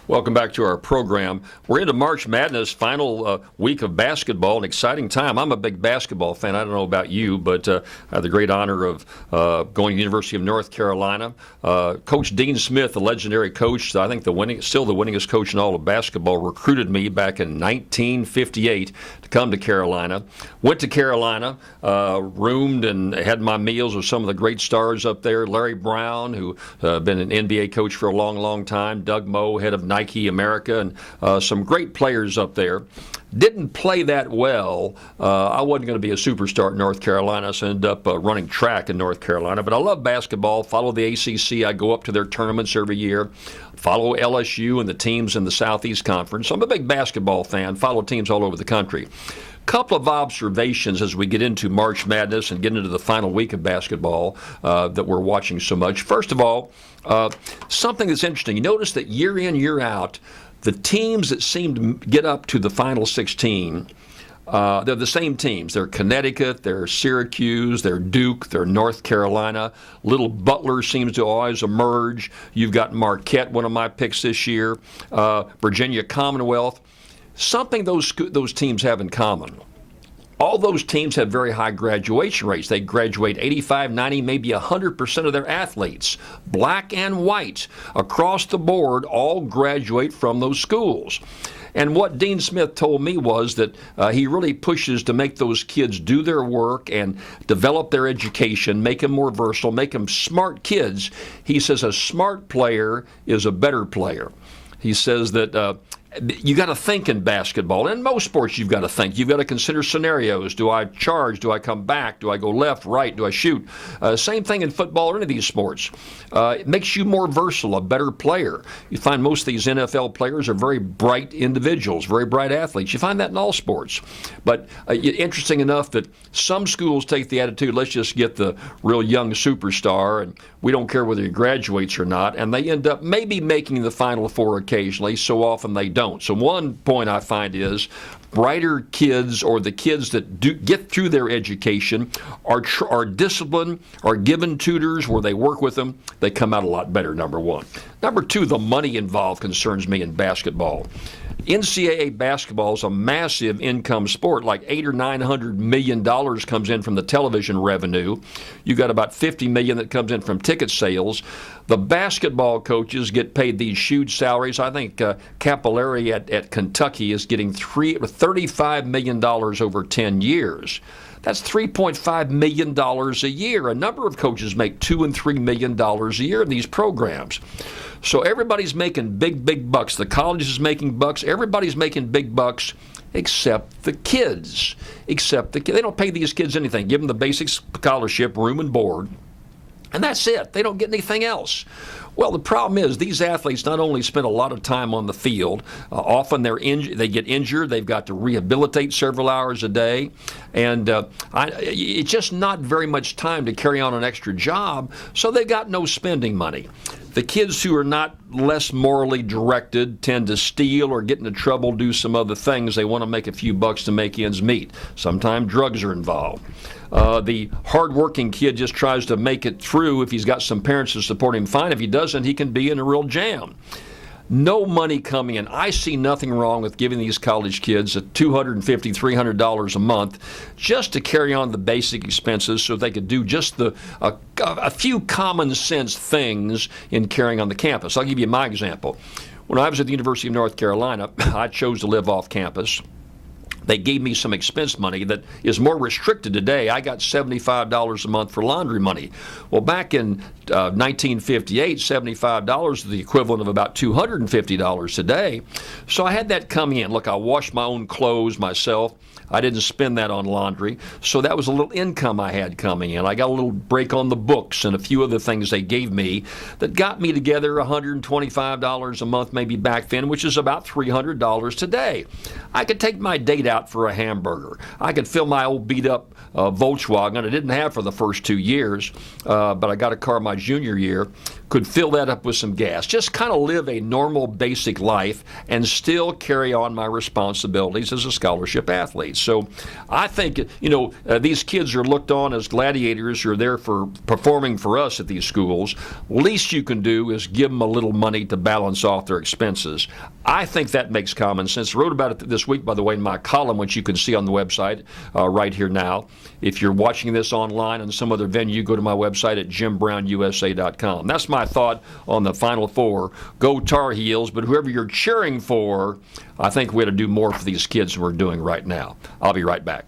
Welcome back to our program. We're into March Madness, final week of basketball, an exciting time. I'm a big basketball fan. I don't know about you, but I had the great honor of going to the University of North Carolina. Coach Dean Smith, the legendary coach, I think still the winningest coach in all of basketball, recruited me back in 1958 to come to Carolina. Went to Carolina, roomed and had my meals with some of the great stars up there. Larry Brown, who been an NBA coach for a long, long time. Doug Moe, head of Nike America, and some great players up there. Didn't play that well. I wasn't going to be a superstar in North Carolina, so I ended up running track in North Carolina. But I love basketball, follow the ACC. I go up to their tournaments every year, follow LSU and the teams in the Southeast Conference. I'm a big basketball fan, follow teams all over the country. Couple of observations as we get into March Madness and get into the final week of basketball that we're watching so much. First of all, something that's interesting. You notice that year in, year out, the teams that seem to get up to the Final 16, they're the same teams. They're Connecticut, they're Syracuse, they're Duke, they're North Carolina. Little Butler seems to always emerge. You've got Marquette, one of my picks this year, Virginia Commonwealth. Something those teams have in common. All those teams have very high graduation rates. They graduate 85, 90, maybe 100% of their athletes, black and white, across the board, all graduate from those schools. And what Dean Smith told me was that he really pushes to make those kids do their work and develop their education, make them more versatile, make them smart kids. He says a smart player is a better player. He says that you got to think in basketball. In most sports, you've got to think. You've got to consider scenarios. Do I charge? Do I come back? Do I go left, right? Do I shoot? Same thing in football or any of these sports. It makes you more versatile, a better player. You find most of these NFL players are very bright individuals, very bright athletes. You find that in all sports. But interesting enough that some schools take the attitude, let's just get the real young superstar, and we don't care whether he graduates or not, and they end up maybe making the Final Four occasionally. So often they don't. So one point I find is brighter kids, or the kids that do get through their education, are disciplined, are given tutors where they work with them, they come out a lot better, number one. Number two, the money involved concerns me in basketball. NCAA basketball is a massive income sport, like $800 or $900 million comes in from the television revenue. You got about $50 million that comes in from ticket sales. The basketball coaches get paid these huge salaries. I think Capillari at Kentucky is getting $35 million over 10 years. That's $3.5 million a year. A number of coaches make $2 and $3 million a year in these programs. So everybody's making big bucks. The college is making bucks. Everybody's making big bucks except the kids. They don't pay these kids anything. Give them the basic scholarship, room and board, and that's it. They don't get anything else. Well, the problem is these athletes not only spend a lot of time on the field, often they get injured, they've got to rehabilitate several hours a day, and it's just not very much time to carry on an extra job, so they got no spending money. The kids who are not less morally directed tend to steal or get into trouble, do some other things. They want to make a few bucks to make ends meet. Sometimes drugs are involved. The hardworking kid just tries to make it through. If he's got some parents to support him, fine. If he doesn't, he can be in a real jam. No money coming in. I see nothing wrong with giving these college kids $250, $300 a month just to carry on the basic expenses so they could do just a few common sense things in carrying on the campus. I'll give you my example. When I was at the University of North Carolina, I chose to live off campus. They gave me some expense money that is more restricted today. I got $75 a month for laundry money. Well, back in 1958, $75 is the equivalent of about $250 today. So I had that come in. Look, I washed my own clothes myself. I didn't spend that on laundry. So that was a little income I had coming in. I got a little break on the books and a few other things they gave me that got me together $125 a month maybe back then, which is about $300 today. I could take my date out out for a hamburger. I could fill my old beat-up Volkswagen, I didn't have for the first 2 years, but I got a car my junior year, could fill that up with some gas. Just kind of live a normal, basic life and still carry on my responsibilities as a scholarship athlete. So I think, these kids are looked on as gladiators who are there for performing for us at these schools. Least you can do is give them a little money to balance off their expenses. I think that makes common sense. I wrote about it this week, by the way, in my column, which you can see on the website right here now. If you're watching this online on some other venue, go to my website at JimBrownUSA.com. That's my thought on the Final Four. Go Tar Heels, but whoever you're cheering for, I think we ought to do more for these kids than we're doing right now. I'll be right back.